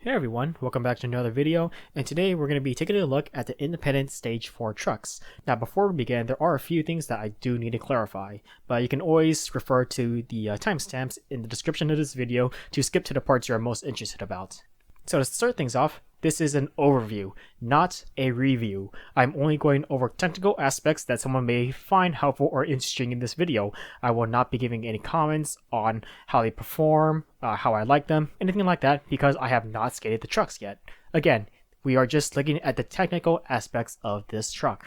Hey everyone, welcome back to another video, and today we're going to be taking a look at the independent Stage 4 trucks. Now before we begin, there are a few things that I do need to clarify, but you can always refer to the timestamps in the description of this video to skip to the parts you're most interested about. So to start things off, this is an overview, not a review. I'm only going over technical aspects that someone may find helpful or interesting in this video. I will not be giving any comments on how they perform, how I like them, anything like that, because I have not skated the trucks yet. Again, we are just looking at the technical aspects of this truck.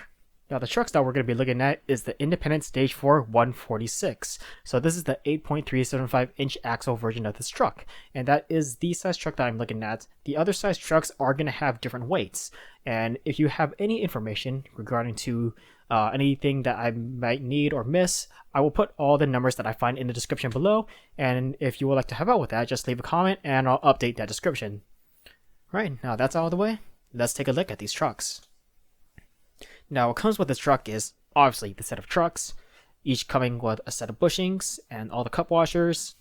Now the trucks that we're going to be looking at is the Independent Stage 4 146. So this is the 8.375 inch axle version of this truck, and that is the size truck that I'm looking at. The other size trucks are going to have different weights, and if you have any information regarding to anything that I might need or miss, I will put all the numbers that I find in the description below, and if you would like to help out with that, just leave a comment and I'll update that description. Right, now that's out of the way, let's take a look at these trucks. Now what comes with this truck is obviously the set of trucks, each coming with a set of bushings and all the cup washers.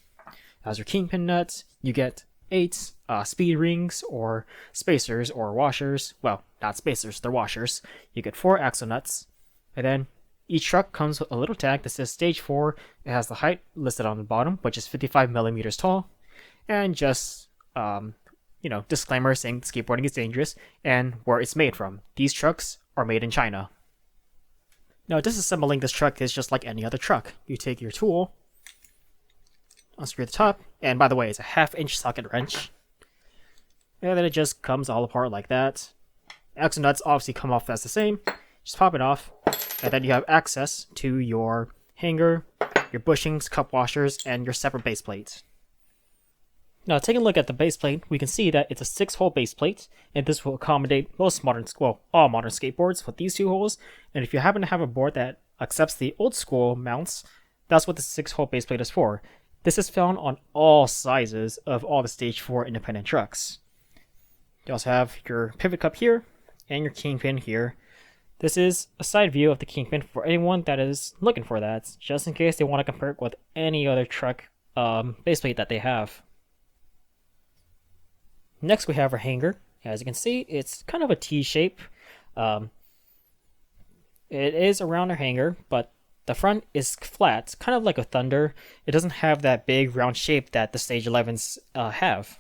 As your Kingpin nuts, you get 8 speed rings or spacers or washers. Well, not spacers, they're washers. You get 4 axle nuts, and then each truck comes with a little tag that says Stage 4. It has the height listed on the bottom, which is 55 millimeters tall, and just disclaimer saying skateboarding is dangerous and where it's made from. These trucks are made in China. Now disassembling this truck is just like any other truck. You take your tool, unscrew the top, and by the way, it's a 1/2 inch socket wrench, and then it just comes all apart like that. Axle nuts obviously come off as the same, just pop it off, and then you have access to your hanger, your bushings, cup washers, and your separate base plates. Now, taking a look at the base plate, we can see that it's a 6-hole base plate, and this will accommodate all modern skateboards with these 2 holes. And if you happen to have a board that accepts the old school mounts, that's what the 6-hole base plate is for. This is found on all sizes of all the Stage 4 independent trucks. You also have your pivot cup here, and your Kingpin here. This is a side view of the Kingpin for anyone that is looking for that, just in case they want to compare it with any other truck base plate that they have. Next we have our hanger. As you can see, it's kind of a T shape. It is around our hanger, but the front is flat, kind of like a Thunder. It doesn't have that big round shape that the Stage 11s have.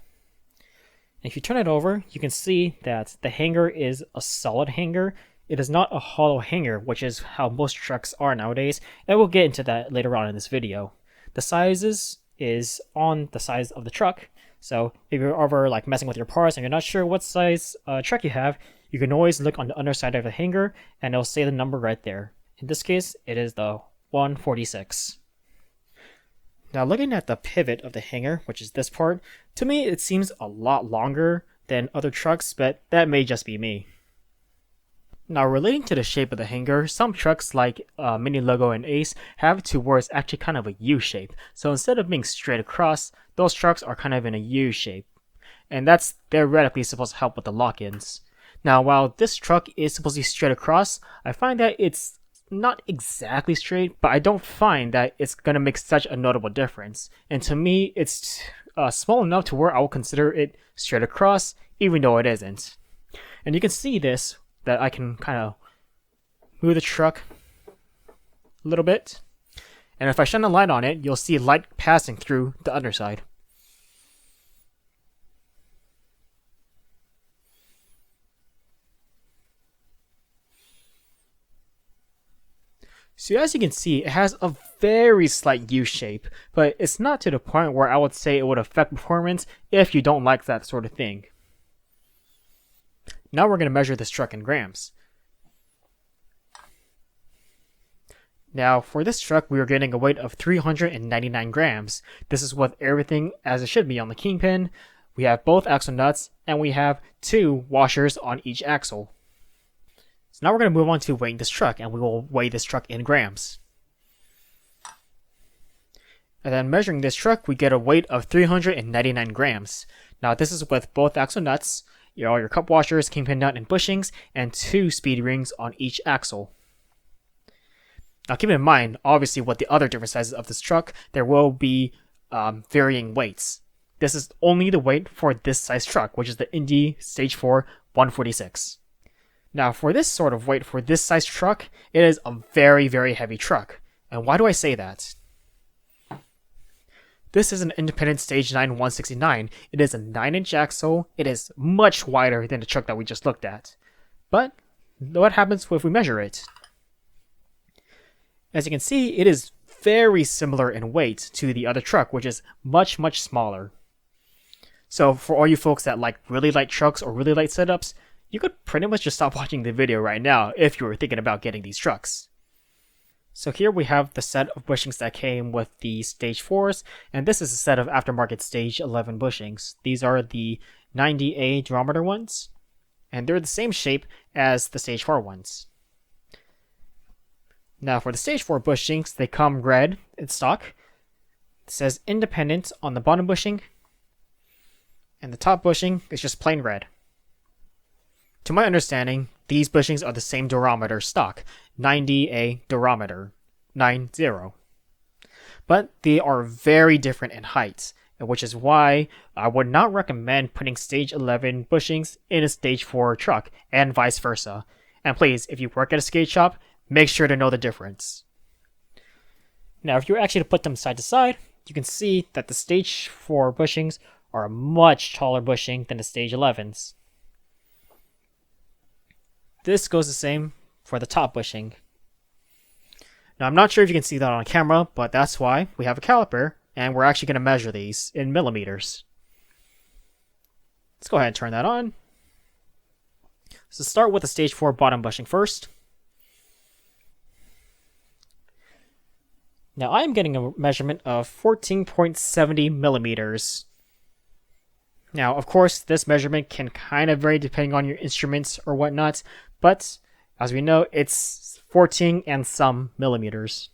And if you turn it over, you can see that the hanger is a solid hanger. It is not a hollow hanger, which is how most trucks are nowadays, and we'll get into that later on in this video. The sizes is on the size of the truck. So if you're ever like messing with your parts and you're not sure what size truck you have, you can always look on the underside of the hanger and it'll say the number right there. In this case, it is the 146. Now looking at the pivot of the hanger, which is this part, to me it seems a lot longer than other trucks, but that may just be me. Now relating to the shape of the hanger, some trucks like Mini Logo and Ace have it to where it's actually kind of a U shape. So instead of being straight across, those trucks are kind of in a U shape. And that's theoretically supposed to help with the lock-ins. Now while this truck is supposed to be straight across, I find that it's not exactly straight, but I don't find that it's going to make such a notable difference. And to me, it's small enough to where I will consider it straight across, even though it isn't. And you can see this, that I can kind of move the truck a little bit. And if I shine a light on it, you'll see light passing through the underside. So as you can see, it has a very slight U shape, but it's not to the point where I would say it would affect performance if you don't like that sort of thing. Now we're going to measure this truck in grams. Now for this truck, we are getting a weight of 399 grams. This is with everything as it should be on the Kingpin. We have both axle nuts, and we have 2 washers on each axle. So now we're going to move on to weighing this truck, and we will weigh this truck in grams. And then measuring this truck, we get a weight of 399 grams. Now this is with both axle nuts, all your cup washers, Kingpin nut, and bushings, and 2 speed rings on each axle. Now keep in mind, obviously with the other different sizes of this truck, there will be varying weights. this is only the weight for this size truck, which is the Indy Stage 4 146. Now, for this sort of weight for this size truck, it is a very, very heavy truck. And why do I say that? This is an independent Stage 9 169. It is a 9-inch axle. It is much wider than the truck that we just looked at. But what happens if we measure it? As you can see, it is very similar in weight to the other truck, which is much, much smaller. So for all you folks that like really light trucks or really light setups, you could pretty much just stop watching the video right now if you were thinking about getting these trucks. So here we have the set of bushings that came with the Stage 4s, and this is a set of aftermarket Stage 11 bushings. These are the 90A durometer ones, and they're the same shape as the Stage 4 ones. Now for the Stage 4 bushings, they come red in stock. It says independent on the bottom bushing, and the top bushing is just plain red. To my understanding, these bushings are the same durometer stock, 90A durometer, 90. But they are very different in height, which is why I would not recommend putting Stage 11 bushings in a Stage 4 truck, and vice versa. And please, if you work at a skate shop, make sure to know the difference. Now, if you were actually to put them side to side, you can see that the Stage 4 bushings are a much taller bushing than the Stage 11s. This goes the same for the top bushing. Now, I'm not sure if you can see that on camera, but that's why we have a caliper, and we're actually going to measure these in millimeters. Let's go ahead and turn that on. So start with the Stage 4 bottom bushing first. Now, I'm getting a measurement of 14.70 millimeters. Now, of course, this measurement can kind of vary depending on your instruments or whatnot, but as we know, it's 14 and some millimeters.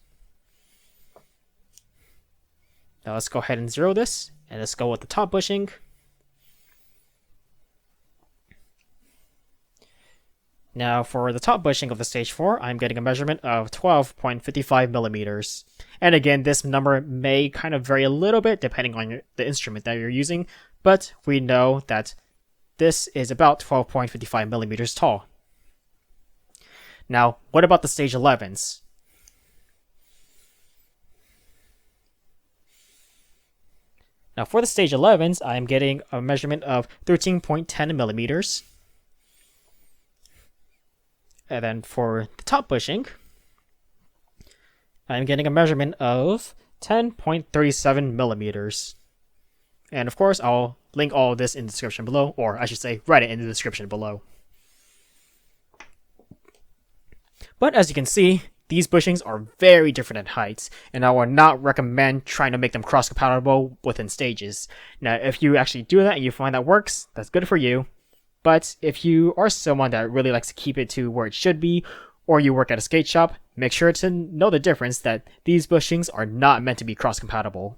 Now let's go ahead and zero this, and let's go with the top bushing. Now for the top bushing of the Stage 4, I'm getting a measurement of 12.55 millimeters. And again, this number may kind of vary a little bit depending on the instrument that you're using, but we know that this is about 12.55 millimeters tall. Now, what about the Stage 11s? Now for the Stage 11s, I'm getting a measurement of 13.10 millimeters. And then for the top bushing, I'm getting a measurement of 10.37 millimeters. And of course, I'll link all of this in the description below, or I should say, write it in the description below. But as you can see, these bushings are very different in heights, and I would not recommend trying to make them cross-compatible within stages. Now, if you actually do that and you find that works, that's good for you. But if you are someone that really likes to keep it to where it should be, or you work at a skate shop, make sure to know the difference that these bushings are not meant to be cross-compatible.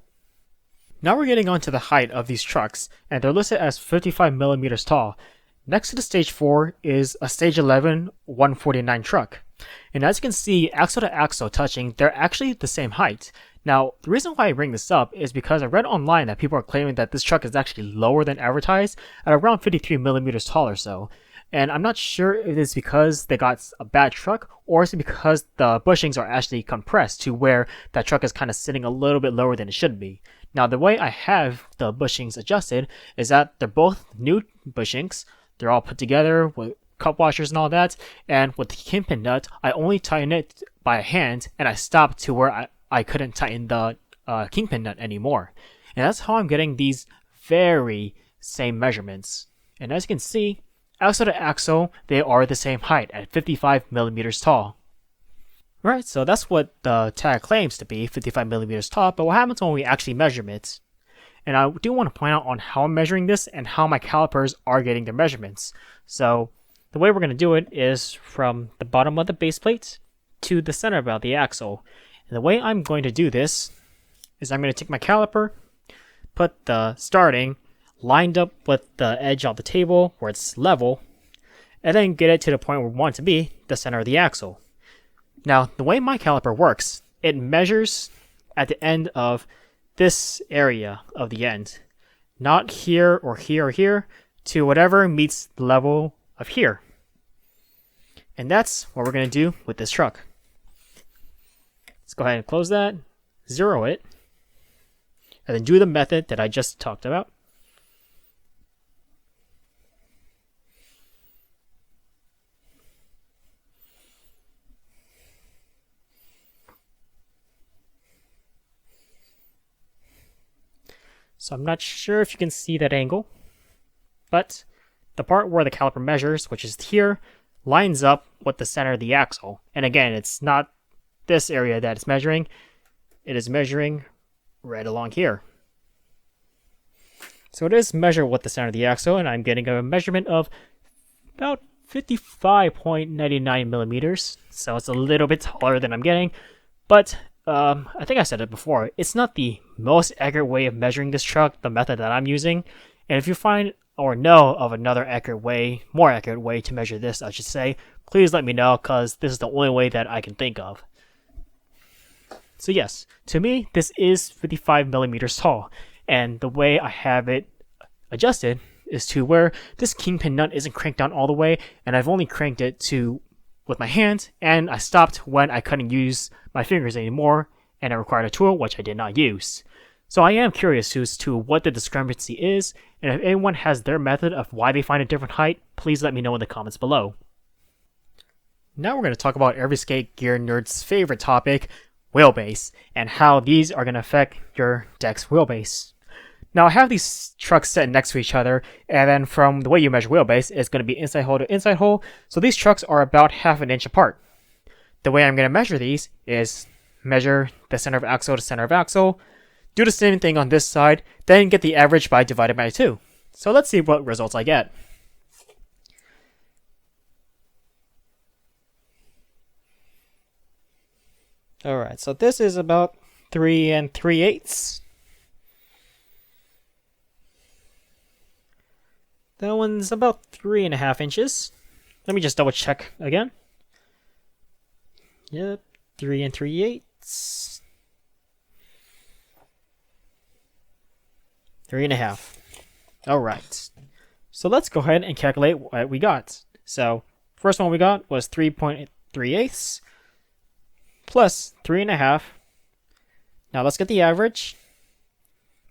Now we're getting on to the height of these trucks, and they're listed as 55 millimeters tall. Next to the Stage 4 is a Stage 11 149 truck. And as you can see, axle to axle touching, they're actually the same height. Now, the reason why I bring this up is because I read online that people are claiming that this truck is actually lower than advertised at around 53 millimeters tall or so. And I'm not sure if it's because they got a bad truck, or is it because the bushings are actually compressed to where that truck is kind of sitting a little bit lower than it should be. Now, the way I have the bushings adjusted is that they're both new bushings. They're all put together with cup washers and all that, and with the Kingpin nut, I only tighten it by hand, and I stopped to where I couldn't tighten the Kingpin nut anymore. And that's how I'm getting these very same measurements. And as you can see, axle to axle, they are the same height at 55 millimeters tall. Right, so that's what the tag claims to be, 55 millimeters tall, but what happens when we actually measure it? And I do want to point out on how I'm measuring this and how my calipers are getting their measurements. So the way we're going to do it is from the bottom of the base plate to the center of the axle. And the way I'm going to do this is I'm going to take my caliper, put the starting lined up with the edge of the table where it's level, and then get it to the point where we want it to be, the center of the axle. Now, the way my caliper works, it measures at the end of this area of the end. not here or here or here, to whatever meets the level of here. And that's what we're going to do with this truck. Let's go ahead and close that, zero it, and then do the method that I just talked about. So I'm not sure if you can see that angle, but the part where the caliper measures, which is here, lines up with the center of the axle. And again, it's not this area that it's measuring. It is measuring right along here. So it is measured with the center of the axle, and I'm getting a measurement of about 55.99 millimeters. So it's a little bit taller than I'm getting, but I think I said it before, it's not the most accurate way of measuring this truck, the method that I'm using. And if you find or know of another accurate way, more accurate way to measure this, I should say, please let me know, because this is the only way that I can think of. So yes, to me, this is 55 millimeters tall. And the way I have it adjusted is to where this Kingpin nut isn't cranked down all the way, and I've only cranked it to with my hand, and I stopped when I couldn't use my fingers anymore, and it required a tool, which I did not use. So I am curious as to what the discrepancy is, and if anyone has their method of why they find a different height, please let me know in the comments below. Now we're going to talk about every skate gear nerd's favorite topic, wheelbase, and how these are going to affect your deck's wheelbase. Now I have these trucks set next to each other, and then from the way you measure wheelbase, it's going to be inside hole to inside hole, so these trucks are about half an inch apart. The way I'm going to measure these is measure the center of axle to center of axle, do the same thing on this side, then get the average by divided by 2. So let's see what results I get. Alright, so this is about 3 3/8. That one's about 3.5 inches. Let me just double check again. Yep, 3 3/8. 3.5. Alright. So let's go ahead and calculate what we got. So, first one we got was 3.3/8 plus 3.5. Now let's get the average.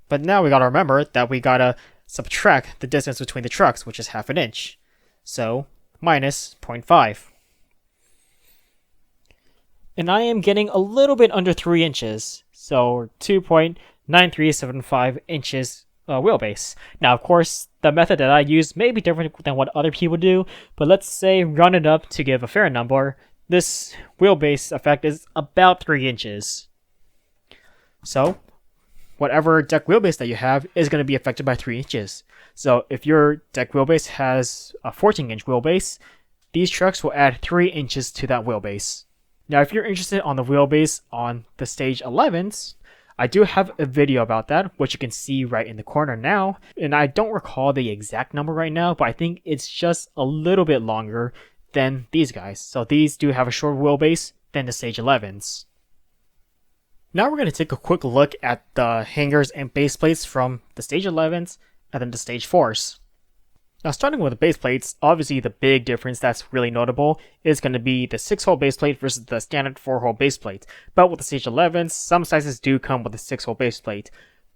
But now we gotta remember that we gotta subtract the distance between the trucks, which is half an inch. So, minus 0.5. And I am getting a little bit under 3 inches. So, 2.9375 inches wheelbase. Now, of course, the method that I use may be different than what other people do, but let's say round it up to give a fair number. This wheelbase effect is about 3 inches. So, whatever deck wheelbase that you have is going to be affected by 3 inches. So if your deck wheelbase has a 14-inch wheelbase, these trucks will add 3 inches to that wheelbase. Now if you're interested on the wheelbase on the stage 11s, I do have a video about that, which you can see right in the corner now. And I don't recall the exact number right now, but I think it's just a little bit longer than these guys. So these do have a shorter wheelbase than the stage 11s. Now we're going to take a quick look at the hangers and base plates from the stage 11s and then the stage 4s. Now starting with the base plates, obviously the big difference that's really notable is going to be the 6-hole base plate versus the standard 4-hole base plate. But with the stage 11s, some sizes do come with a 6-hole base plate.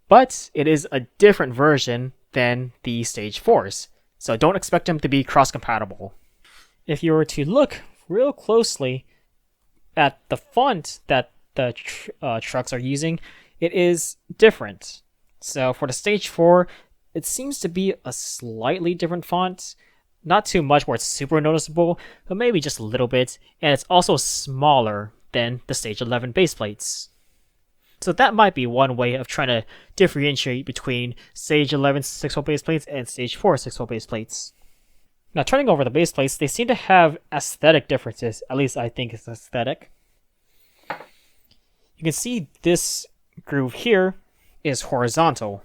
But it is a different version than the stage 4s, so don't expect them to be cross-compatible. If you were to look real closely at the font that the trucks are using, it is different. So for the stage 4, it seems to be a slightly different font. Not too much where it's super noticeable, but maybe just a little bit. And it's also smaller than the stage 11 base plates. So that might be one way of trying to differentiate between stage 11 6-hole base plates and stage 4 6-hole base plates. Now turning over the base plates, they seem to have aesthetic differences. At least I think it's aesthetic. You can see this groove here is horizontal,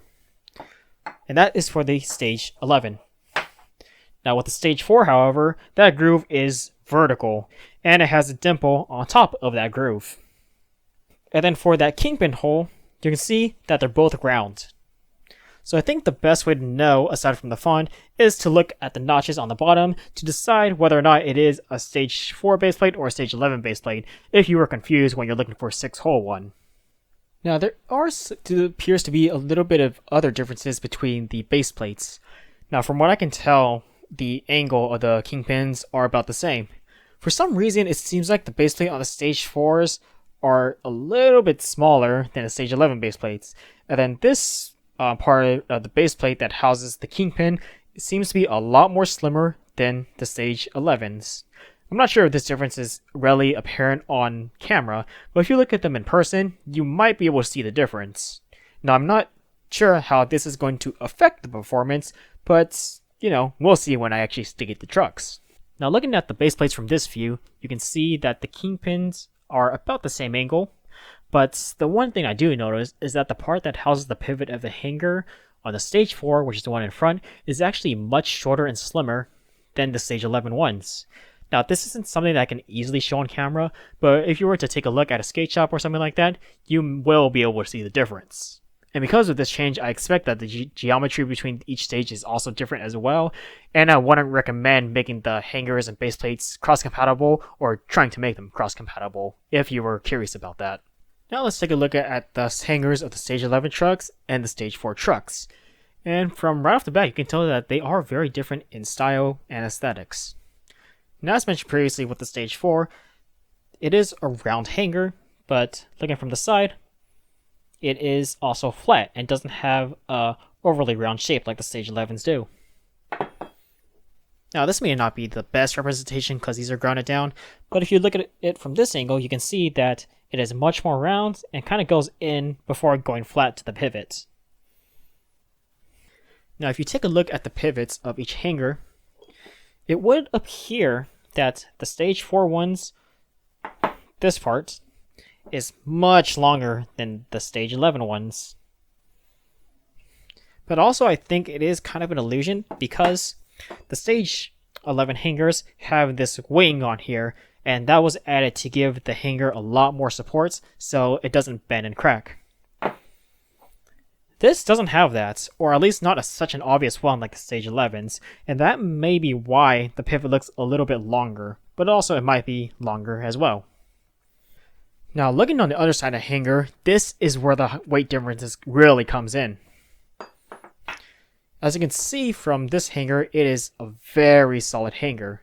and that is for the stage 11. Now with the stage 4, however, that groove is vertical, and it has a dimple on top of that groove. And then for that Kingpin hole, you can see that they're both round. So I think the best way to know, aside from the font, is to look at the notches on the bottom to decide whether or not it is a stage 4 baseplate or a stage 11 baseplate, if you were confused when you're looking for a 6-hole one. Now there appears to be a little bit of other differences between the base plates. Now from what I can tell, the angle of the kingpins are about the same. For some reason, it seems like the baseplate on the stage 4s are a little bit smaller than the stage 11 baseplates, and then this part of the baseplate that houses the kingpin seems to be a lot more slimmer than the stage 11s. I'm not sure if this difference is really apparent on camera, but if you look at them in person, you might be able to see the difference. Now, I'm not sure how this is going to affect the performance, but, we'll see when I actually stick at the trucks. Now, looking at the base plates from this view, you can see that the kingpins are about the same angle, but the one thing I do notice is that the part that houses the pivot of the hanger on the stage 4, which is the one in front, is actually much shorter and slimmer than the stage 11 ones. Now, this isn't something that I can easily show on camera, but if you were to take a look at a skate shop or something like that, you will be able to see the difference. And because of this change, I expect that the geometry between each stage is also different as well, and I wouldn't recommend making the hangers and base plates cross-compatible or trying to make them cross-compatible if you were curious about that. Now let's take a look at the hangers of the stage 11 trucks and the stage 4 trucks. And from right off the bat, you can tell that they are very different in style and aesthetics. Now, as mentioned previously with the stage 4, it is a round hanger, but looking from the side, it is also flat and doesn't have a overly round shape like the stage 11s do. Now, this may not be the best representation because these are grounded down, but if you look at it from this angle, you can see that it is much more round and kind of goes in before going flat to the pivot. Now, if you take a look at the pivots of each hanger, it would appear that the stage 4 ones, this part, is much longer than the stage 11 ones. But also I think it is kind of an illusion because the stage 11 hangers have this wing on here, and that was added to give the hanger a lot more supports so it doesn't bend and crack. This doesn't have that, or at least not such an obvious one like the stage 11s, and that may be why the pivot looks a little bit longer, but also it might be longer as well. Now, looking on the other side of the hanger, this is where the weight differences really comes in. As you can see from this hanger, it is a very solid hanger.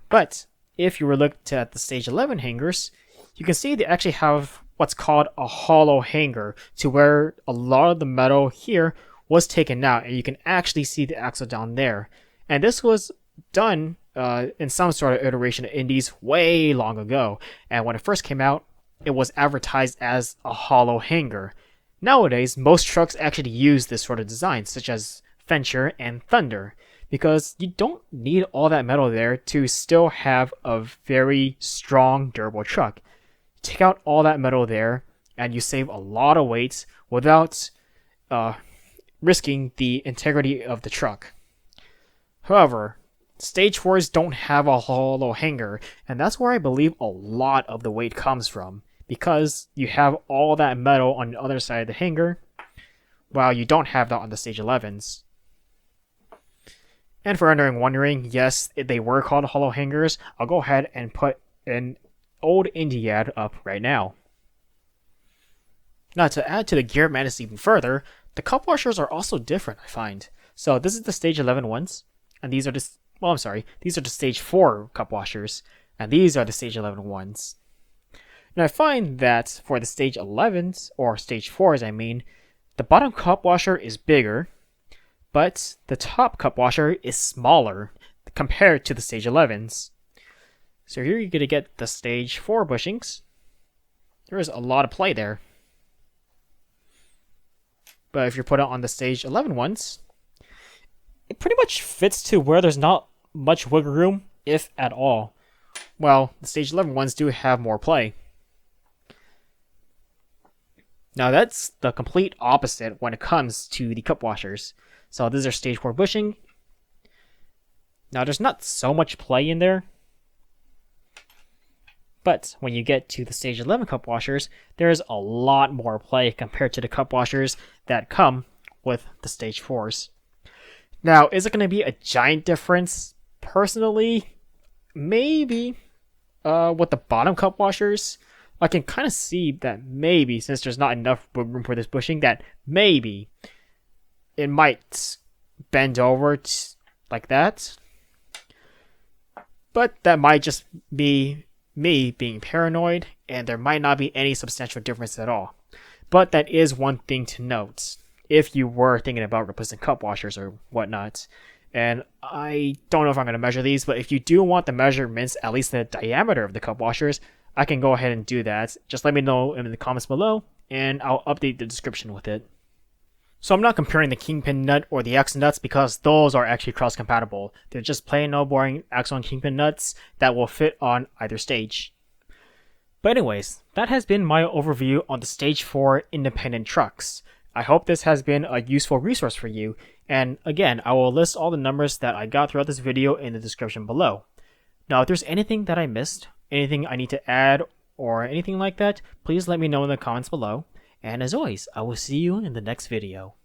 But if you were looking at the stage 11 hangers, you can see they actually have what's called a hollow hanger, to where a lot of the metal here was taken out, and you can actually see the axle down there. And this was done in some sort of iteration of Indies way long ago, and when it first came out, it was advertised as a hollow hanger. Nowadays, most trucks actually use this sort of design, such as Venture and Thunder, because you don't need all that metal there to still have a very strong, durable truck. Take out all that metal there, and you save a lot of weight without risking the integrity of the truck. However, stage 4s don't have a hollow hanger, and that's where I believe a lot of the weight comes from, because you have all that metal on the other side of the hanger, while you don't have that on the stage 11s. And for anyone wondering, yes, they were called hollow hangers. I'll go ahead and put an old Indie ad up right now. Now, to add to the gear madness even further, the cup washers are also different, I find. So this is the stage 11 ones, and these are the stage 4 cup washers, and these are the stage 11 ones. Now I find that for the stage 11s, or stage 4s I mean, the bottom cup washer is bigger, but the top cup washer is smaller compared to the stage 11s. So here you're going to get the stage 4 bushings. There is a lot of play there. But if you put it on the stage 11 ones, it pretty much fits to where there's not much wiggle room, if at all. Well, the stage 11 ones do have more play. Now that's the complete opposite when it comes to the cup washers. So these are stage 4 bushing. Now there's not so much play in there, But when you get to the stage 11 cup washers, there's a lot more play compared to the cup washers that come with the stage 4s. Now, is it going to be a giant difference? Personally, maybe. With the bottom cup washers, I can kind of see that maybe, since there's not enough room for this bushing, that maybe it might bend over like that. But that might just be me being paranoid, and there might not be any substantial difference at all. But that is one thing to note if you were thinking about replacing cup washers or whatnot. And I don't know if I'm going to measure these, but if you do want the measurements, at least the diameter of the cup washers, I can go ahead and do that. Just let me know in the comments below, and I'll update the description with it. So I'm not comparing the Kingpin nut or the X nuts because those are actually cross-compatible. They're just plain old boring axle and Kingpin nuts that will fit on either stage. But anyways, that has been my overview on the Stage 4 independent trucks. I hope this has been a useful resource for you, and again, I will list all the numbers that I got throughout this video in the description below. Now, if there's anything that I missed, anything I need to add, or anything like that, please let me know in the comments below. And as always, I will see you in the next video.